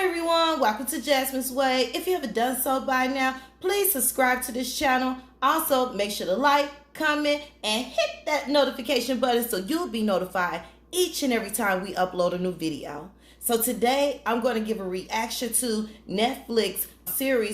Hi everyone, welcome to Jasmine's Way. If you haven't done so by now, please subscribe to this channel. Also, make sure to like, comment, and hit that notification button so you'll be notified each and every time we upload a new video. So today, I'm going to give a reaction to Netflix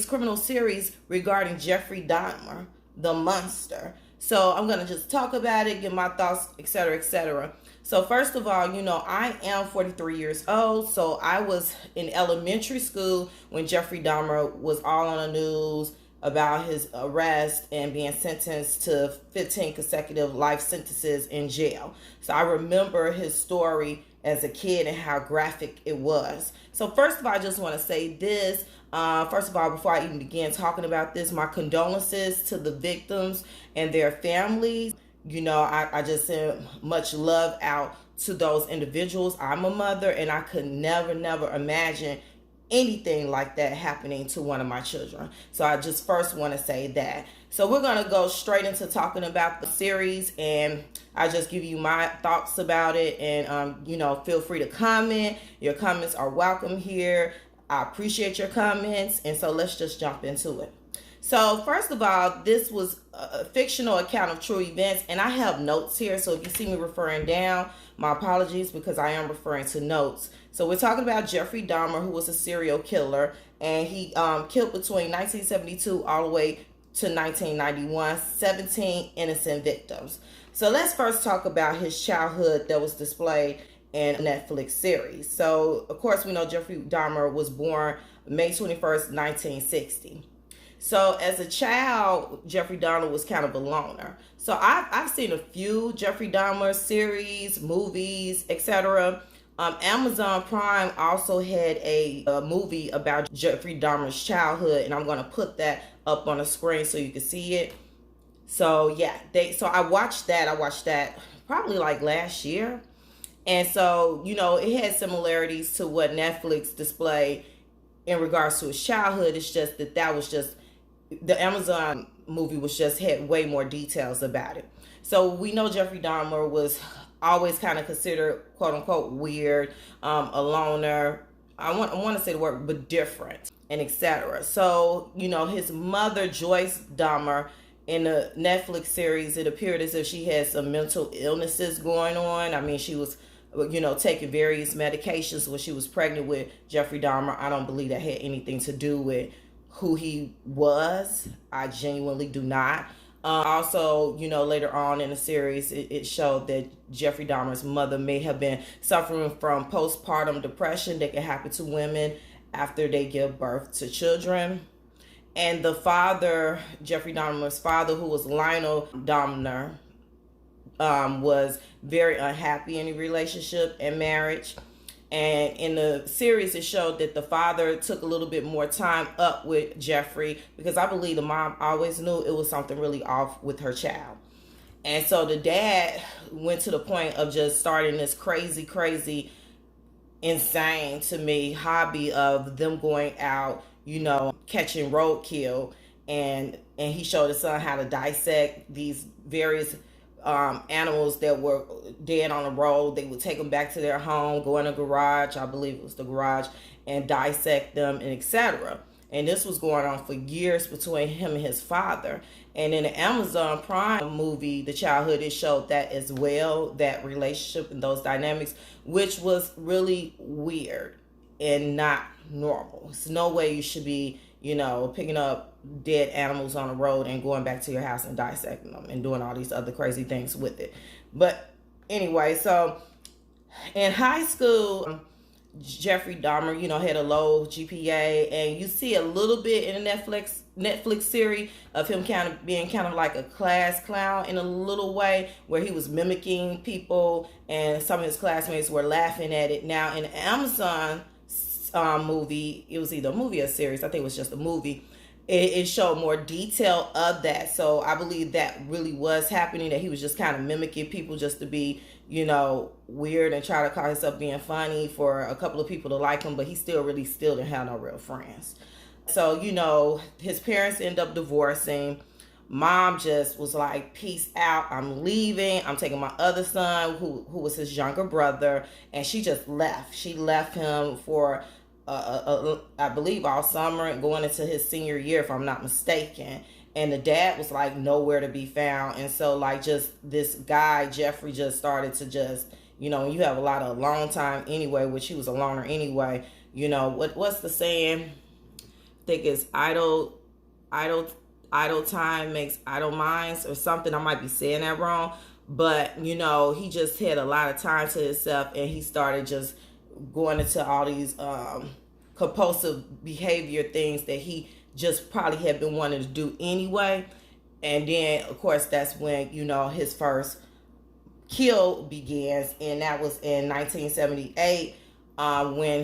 criminal series regarding Jeffrey Dahmer, the Monster. So I'm going to just talk about it, give my thoughts, etc., etc. So first of all, I am 43 years old. So I was in elementary school when Jeffrey Dahmer was all on the news about his arrest and being sentenced to 15 consecutive life sentences in jail. So I remember his story as a kid and how graphic it was. So first of all, I just want to say this. First of all, before I even begin talking about this, my condolences to the victims and their families. I just send much love out to those individuals. I'm a mother, and I could never imagine anything like that happening to one of my children. So I just first want to say that. So we're going to go straight into talking about the series, and I just give you my thoughts about it. And, feel free to comment. Your comments are welcome here. I appreciate your comments. And so let's just jump into it. So first of all, this was a fictional account of true events, and I have notes here. So if you see me referring down, my apologies, because I am referring to notes. So we're talking about Jeffrey Dahmer, who was a serial killer, and he killed between 1972 all the way to 1991, 17 innocent victims. So let's first talk about his childhood that was displayed in a Netflix series. So of course, we know Jeffrey Dahmer was born May 21st, 1960. So as a child, Jeffrey Dahmer was kind of a loner. So I've seen a few Jeffrey Dahmer series, movies, etc. Amazon Prime also had a movie about Jeffrey Dahmer's childhood, and I'm going to put that up on the screen so you can see it. So yeah, I watched that. I watched that probably like last year. And so, it had similarities to what Netflix displayed in regards to his childhood. It's just that was just the Amazon movie had way more details about it. So we know Jeffrey Dahmer was always kind of considered quote unquote weird, a loner. I want to say the word, but different, and etc. So, his mother, Joyce Dahmer, in the Netflix series, it appeared as if she had some mental illnesses going on. I mean, she was, taking various medications when she was pregnant with Jeffrey Dahmer. I don't believe that had anything to do with who he was. I genuinely do not. Also, later on in the series, it showed that Jeffrey Dahmer's mother may have been suffering from postpartum depression that can happen to women after they give birth to children. And the father, Jeffrey Dahmer's father, who was Lionel Dahmer, was very unhappy in a relationship and marriage. And in the series, it showed that the father took a little bit more time up with Jeffrey, because I believe the mom always knew it was something really off with her child. And so the dad went to the point of just starting this crazy, insane to me hobby of them going out, catching roadkill. And he showed his son how to dissect these various animals that were dead on the road. They would take them back to their home, go in a garage, I believe it was the garage, and dissect them, and etc. And this was going on for years between him and his father. And in the Amazon Prime movie, The Childhood, it showed that as well, that relationship and those dynamics, which was really weird and not normal. There's no way you should be, picking up dead animals on the road and going back to your house and dissecting them and doing all these other crazy things with it. But anyway, so in high school, Jeffrey Dahmer, had a low GPA, and you see a little bit in the Netflix series of him being like a class clown in a little way, where he was mimicking people and some of his classmates were laughing at it. Now in the Amazon movie, it was either a movie or a series, I think it was just a movie, it showed more detail of that. So I believe that really was happening, that he was just kind of mimicking people just to be, weird and try to call himself being funny for a couple of people to like him, but he still didn't have no real friends. So, his parents end up divorcing. Mom just was like, peace out, I'm leaving. I'm taking my other son, who was his younger brother, and she just left. She left him for I believe all summer and going into his senior year, if I'm not mistaken. And the dad was like nowhere to be found. And so like just this guy, Jeffrey, just started to just, when you have a lot of alone time anyway, which he was a loner anyway, what's the saying? I think it's idle time makes idle minds or something. I might be saying that wrong. But, he just had a lot of time to himself, and he started just going into all these compulsive behavior things that he just probably had been wanting to do anyway. And then, of course, that's when, his first kill begins. And that was in 1978 when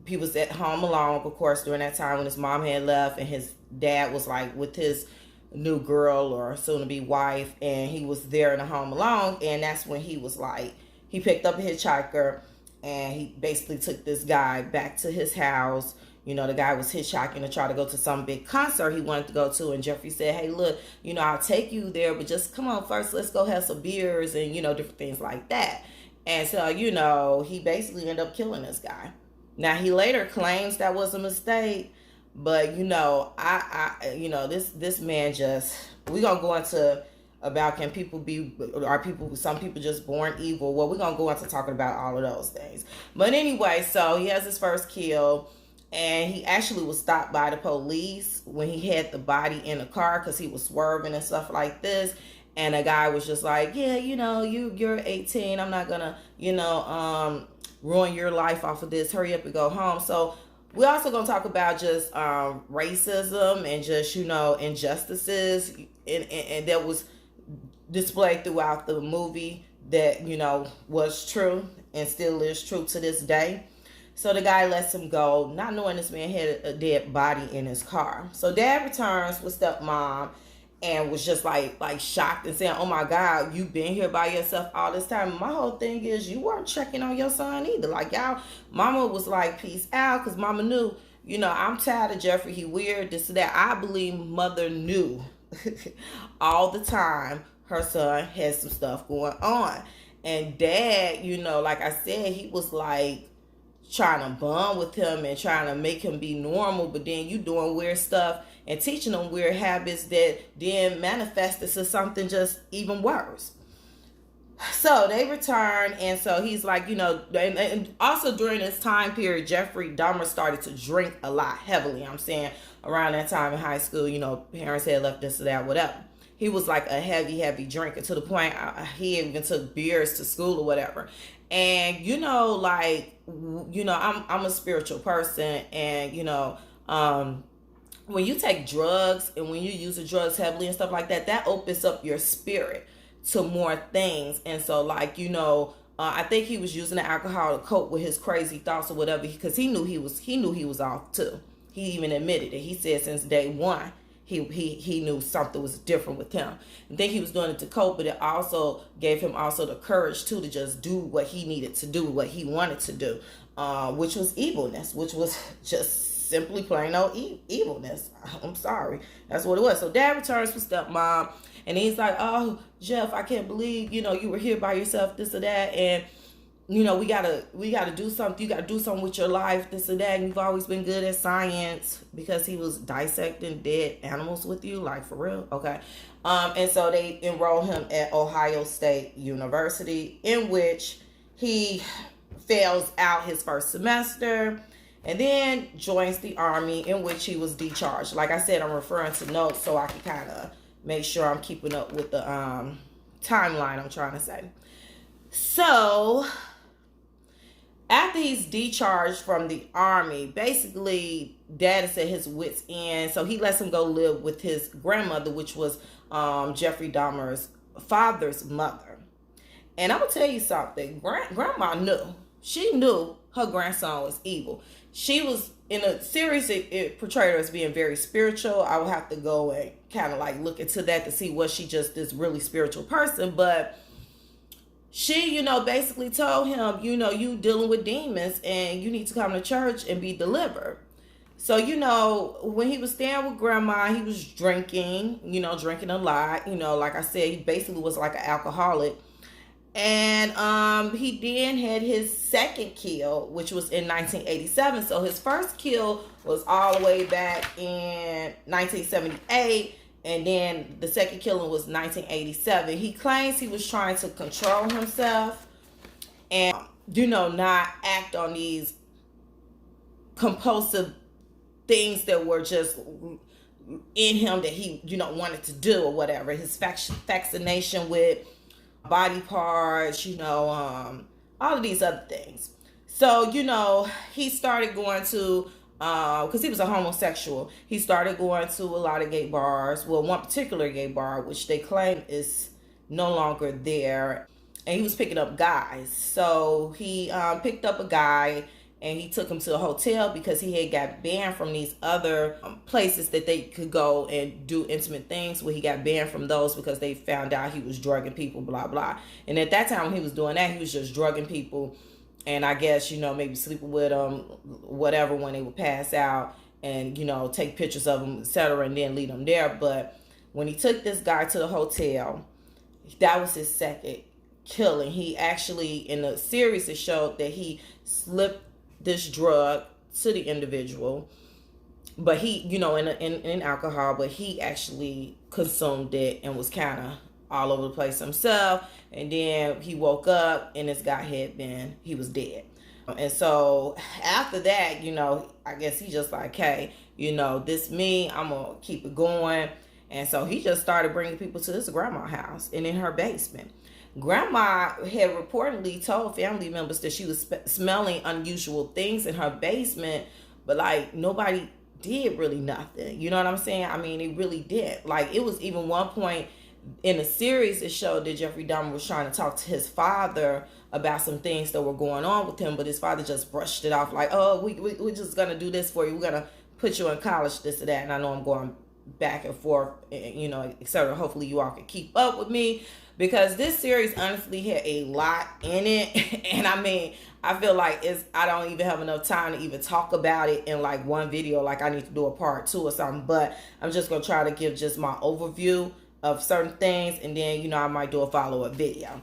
he was at home alone, of course, during that time when his mom had left and his dad was like with his new girl or soon-to-be wife, and he was there in the home alone. And that's when he was like, he picked up a hitchhiker and he basically took this guy back to his house. The guy was hitchhiking to try to go to some big concert he wanted to go to, and Jeffrey said, hey, look, I'll take you there, but just come on first, let's go have some beers and different things like that. And so he basically ended up killing this guy. Now he later claims that was a mistake, but this man just, we're gonna go into about some people just born evil. Well, we're gonna go into talking about all of those things. But anyway, so he has his first kill, and he actually was stopped by the police when he had the body in the car because he was swerving and stuff like this. And the guy was just like, yeah, you're 18. I'm not gonna, ruin your life off of this. Hurry up and go home. So we're also going to talk about just racism and just, injustices and that was displayed throughout the movie that, was true and still is true to this day. So the guy lets him go, not knowing this man had a dead body in his car. So dad returns with stepmom and was just like shocked and saying, oh my God, you've been here by yourself all this time. My whole thing is you weren't checking on your son either. Like y'all, mama was like, peace out, because mama knew, I'm tired of Jeffrey. He weird, this and that. I believe mother knew all the time her son had some stuff going on. And dad, like I said, he was like trying to bond with him and trying to make him be normal, but then you doing weird stuff and teaching them weird habits that then manifested to something just even worse. So they return, and so he's like, and also during this time period, Jeffrey Dahmer started to drink a lot heavily. I'm saying around that time in high school, parents had left this or that, whatever. He was like a heavy drinker to the point he even took beers to school or whatever. And, I'm a spiritual person, and, when you take drugs and when you use the drugs heavily and stuff like that, that opens up your spirit to more things. And so I think he was using the alcohol to cope with his crazy thoughts or whatever, because he knew he was off too. He even admitted it. He said since day one, he knew something was different with him. I think he was doing it to cope, but it also gave him also the courage too to just do what he needed to do, what he wanted to do, which was evilness, which was just simply plain old evilness. I'm sorry. That's what it was. So dad returns with stepmom, and he's like, oh, Jeff, I can't believe, you were here by yourself, this or that. And, we gotta do something. You gotta do something with your life, this or that. And you've always been good at science, because he was dissecting dead animals with you, like for real. Okay. And so they enroll him at Ohio State University, in which he fails out his first semester, and then joins the Army, in which he was decharged. Like I said, I'm referring to notes so I can kind of make sure I'm keeping up with the timeline I'm trying to say. So after he's decharged from the Army, basically dad said his wits end, so he lets him go live with his grandmother, which was Jeffrey Dahmer's father's mother. And I'm gonna tell you something, grandma knew. She knew her grandson was evil. She was in a series, it portrayed her as being very spiritual. I would have to go and kind of like look into that to see, was she just this really spiritual person? But she, basically told him, you dealing with demons and you need to come to church and be delivered. So, when he was staying with grandma, he was drinking, drinking a lot. Like I said, he basically was like an alcoholic. And he then had his second kill, which was in 1987. So his first kill was all the way back in 1978. And then the second killing was 1987. He claims he was trying to control himself and, not act on these compulsive things that were just in him that he, wanted to do or whatever. His fascination with body parts, all of these other things. So, he started going to, because he was a homosexual, he started going to a lot of gay bars. Well, one particular gay bar, which they claim is no longer there. And he was picking up guys. So he picked up a guy and he took him to a hotel because he had got banned from these other places that they could go and do intimate things. Well, he got banned from those because they found out he was drugging people, blah, blah. And at that time when he was doing that, he was just drugging people. And I guess, maybe sleeping with them, whatever, when they would pass out and, take pictures of them, etc., and then leave them there. But when he took this guy to the hotel, that was his second killing. He actually, in the series, it showed that he slipped this drug to the individual, but he, in alcohol, but he actually consumed it and was kind of all over the place himself. And then he woke up and this guy he was dead. And so after that, I guess he just like, hey, this me, I'm gonna keep it going. And so he just started bringing people to his grandma's house and in her basement. Grandma had reportedly told family members that she was smelling unusual things in her basement, but like nobody did really nothing. You know what I'm saying? I mean, it really did. Like, it was even one point in the series, it showed that Jeffrey Dahmer was trying to talk to his father about some things that were going on with him, but his father just brushed it off like, oh, we're just going to do this for you. We're going to put you in college, this or that. And I know I'm going back and forth, etc. Hopefully you all can keep up with me, because this series honestly had a lot in it. And I mean, I feel like I don't even have enough time to even talk about it in like one video. Like, I need to do a part 2 or something, but I'm just going to try to give just my overview of certain things, and then I might do a follow-up video,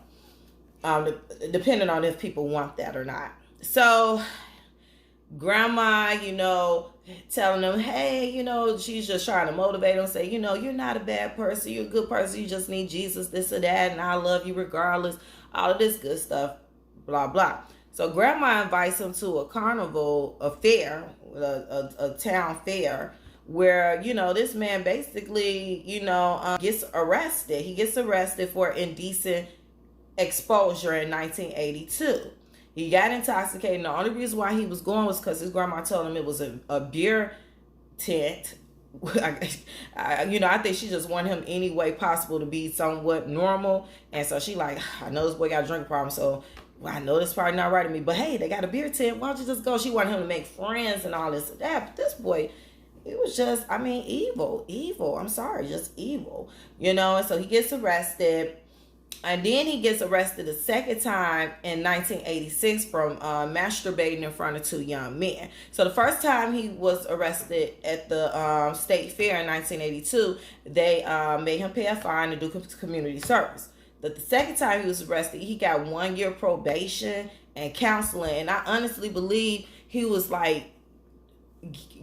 depending on if people want that or not. So grandma, telling them, hey, she's just trying to motivate them, say, you're not a bad person, you're a good person, you just need Jesus, this or that, and I love you regardless, all of this good stuff, blah blah. So grandma invites him to a carnival, a fair, a town fair, where, this man basically, gets arrested. He gets arrested for indecent exposure in 1982. He got intoxicated. And the only reason why he was going was because his grandma told him it was a beer tent. I think she just wanted him any way possible to be somewhat normal. And so she like, I know this boy got a drinking problem, so I know this probably not right to me, but hey, they got a beer tent. Why don't you just go? She wanted him to make friends and all this and that. But this boy, it was just, evil. I'm sorry, just evil, And so he gets arrested. And then he gets arrested a second time in 1986 from masturbating in front of 2 young men. So the first time he was arrested at the state fair in 1982, they made him pay a fine and do community service. But the second time he was arrested, he got 1 year probation and counseling. And I honestly believe he was like,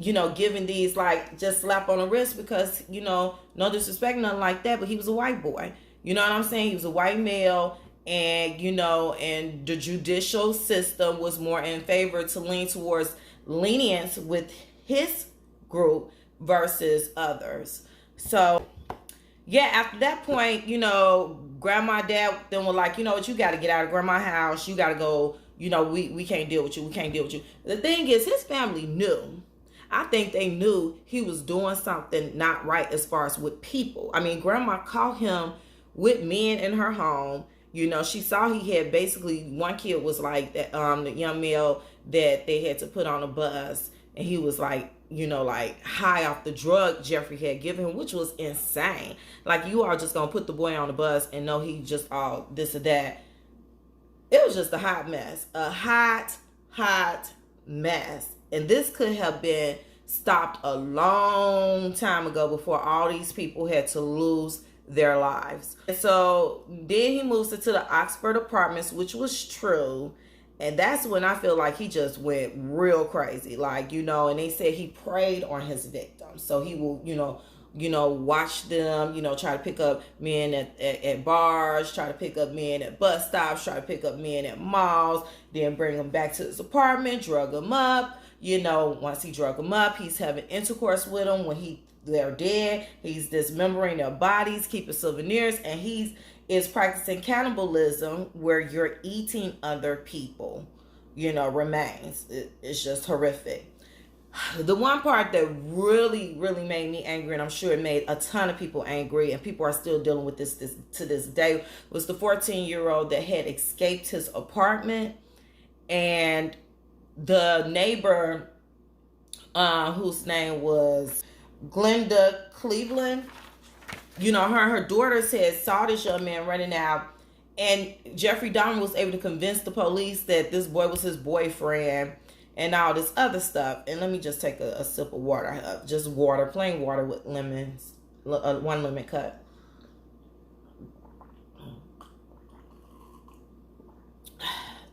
giving these like just slap on the wrist because, no disrespect, nothing like that, but he was a white boy. You know what I'm saying? He was a white male, and, and the judicial system was more in favor to lean towards lenience with his group versus others. So, yeah, after that point, grandma, dad, then were like, you know what, you got to get out of grandma's house. You got to go, we can't deal with you. We can't deal with you. The thing is, his family knew. I think they knew he was doing something not right as far as with people. I mean, grandma caught him with men in her home. She saw he had basically, one kid was like that, the young male that they had to put on a bus, and he was like, like high off the drug Jeffrey had given him, which was insane. Like, you are just gonna put the boy on the bus and know he just all this or that. It was just a hot mess, a hot mess. And this could have been stopped a long time ago before all these people had to lose their lives. And so then he moves into the Oxford Apartments, which was true. And that's when I feel like he just went real crazy. Like, and they said he preyed on his victims. So he will, watch them, try to pick up men at bars, try to pick up men at bus stops, try to pick up men at malls, then bring them back to his apartment, drug them up. Once he drug them up, he's having intercourse with them. When they're dead, he's dismembering their bodies, keeping souvenirs, and is practicing cannibalism where you're eating other people, remains. It's just horrific. The one part that really, really made me angry, and I'm sure it made a ton of people angry, and people are still dealing with this to this day, was the 14-year-old that had escaped his apartment, and the neighbor, whose name was Glenda Cleveland, her daughter saw this young man running out, and Jeffrey Dahmer was able to convince the police that this boy was his boyfriend and all this other stuff. And let me just take a sip of water, just water, plain water with lemons, 1 lemon cut.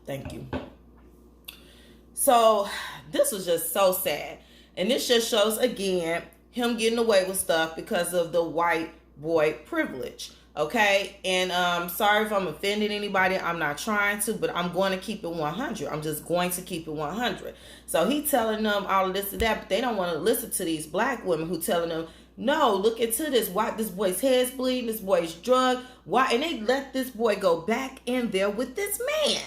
Thank you. So this was just so sad, and this just shows again him getting away with stuff because of the white boy privilege. Okay, and sorry if I'm offending anybody. I'm not trying to, but I'm going to keep it 100. I'm just going to keep it 100. So he telling them all of this and that, but they don't want to listen to these black women who telling them, no, look into this. Why this boy's head's bleeding? This boy's drugged. Why? And they let this boy go back in there with this man.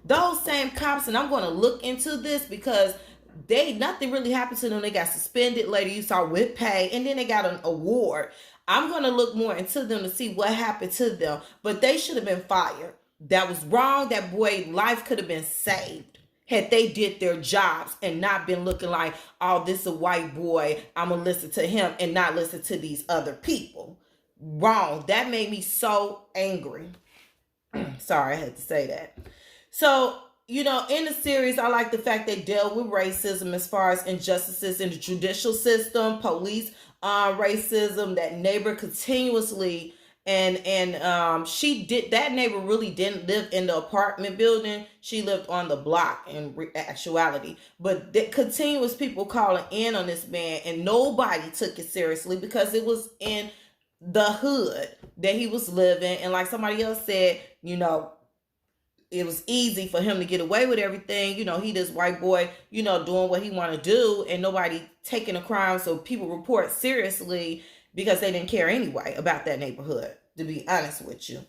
Those same cops, and I'm going to look into this because nothing really happened to them. They got suspended later, you saw, with pay, and then they got an award. I'm going to look more into them to see what happened to them, but they should have been fired. That was wrong. That boy's life could have been saved had they did their jobs and not been looking like, oh, this is a white boy, I'm going to listen to him and not listen to these other people. Wrong. That made me so angry. Sorry, I had to say that. So, in the series, I like the fact they dealt with racism as far as injustices in the judicial system, police racism, that neighbor continuously, and that neighbor really didn't live in the apartment building. She lived on the block in actuality. But the continuous people calling in on this man, and nobody took it seriously because it was in the hood that he was living. And like somebody else said, it was easy for him to get away with everything. He this white boy, doing what he want to do, and nobody taking a crime. So people report seriously because they didn't care anyway about that neighborhood, to be honest with you.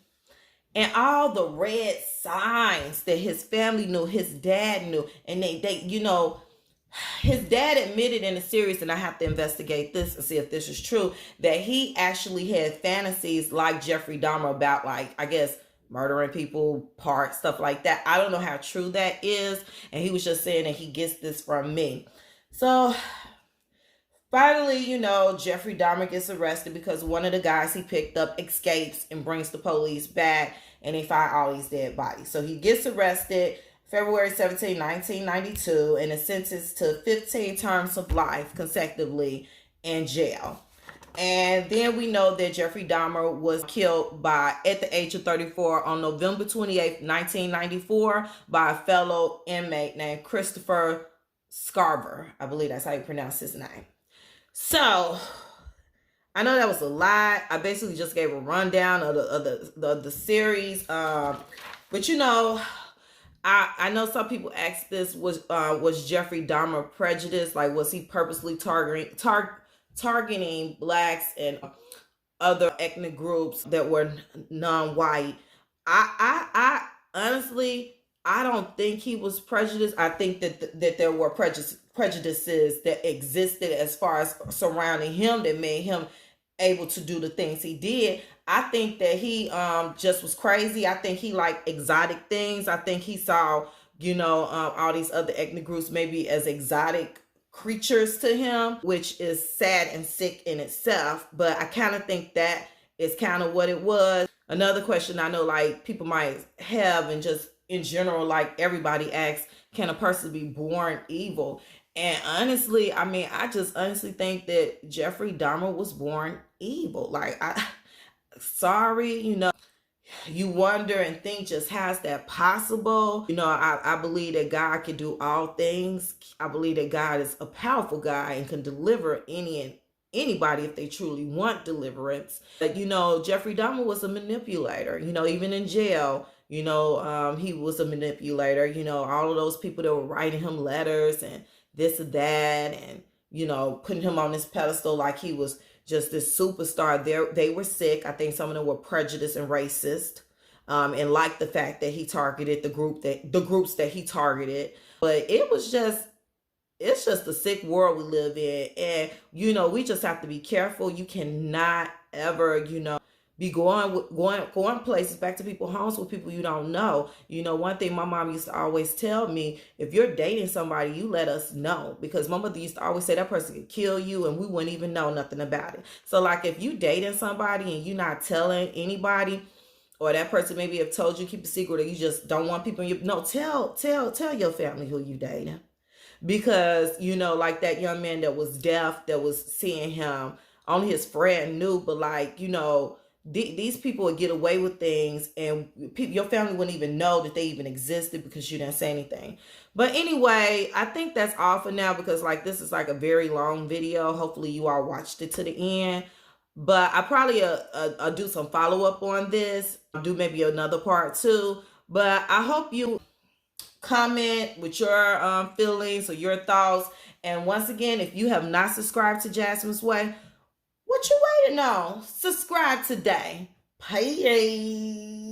And all the red signs that his family knew, his dad knew, and they his dad admitted in the series, and I have to investigate this and see if this is true, that he actually had fantasies like Jeffrey Dahmer about, like, I guess, murdering people, parts, stuff like that. I don't know how true that is. And he was just saying that he gets this from me. So finally, Jeffrey Dahmer gets arrested because one of the guys he picked up escapes and brings the police back, and they find all these dead bodies. So he gets arrested February 17, 1992, and is sentenced to 15 terms of life consecutively in jail. And then we know that Jeffrey Dahmer was killed at the age of 34 on November 28th, 1994 by a fellow inmate named Christopher Scarver. I believe that's how you pronounce his name. So I know that was a lot. I basically just gave a rundown of the series. But I know some people ask this, was Jeffrey Dahmer prejudiced? Like, was he purposely targeting blacks and other ethnic groups that were non-white? I honestly, I don't think he was prejudiced. I think that there were prejudices that existed as far as surrounding him that made him able to do the things he did. I think that he just was crazy. I think he liked exotic things. I think he saw, all these other ethnic groups maybe as exotic creatures to him, which is sad and sick in itself. But I kind of think that is kind of what it was. Another question I know, like, people might have, and just in general, like, everybody asks, can a person be born evil? And honestly, I just honestly think that Jeffrey Dahmer was born evil. Like, sorry, you know. You wonder and think, just how's that possible? You know, I believe that God can do all things. I believe that God is a powerful God and can deliver anybody if they truly want deliverance. But you know, Jeffrey Dahmer was a manipulator. You know, even in jail, you know, he was a manipulator. You know, all of those people that were writing him letters and this and that, and you know, putting him on this pedestal like he was just this superstar. They were sick. I think some of them were prejudiced and racist, and liked the fact that he targeted the groups that he targeted. But it's just a sick world we live in, and you know, we just have to be careful. You cannot ever, you know, be going places, back to people's homes with people you don't know. You know, one thing my mom used to always tell me: if you're dating somebody, you let us know, because my mother used to always say that person could kill you and we wouldn't even know nothing about it. So like, if you dating somebody and you're not telling anybody, or that person maybe have told you, keep a secret, or you just don't want people tell your family who you dating. Because you know, like that young man that was deaf, that was seeing him, only his friend knew. But like, you know, these people would get away with things, and your family wouldn't even know that they even existed because you didn't say anything. But anyway, I think that's all for now, because like, this is like a very long video. Hopefully you all watched it to the end. But I probably I'll do some follow-up on this. I'll do maybe another part too. But I hope you comment with your feelings or your thoughts. And once again, if you have not subscribed to Jasmine's Way, what you waiting on? Subscribe today. Peace.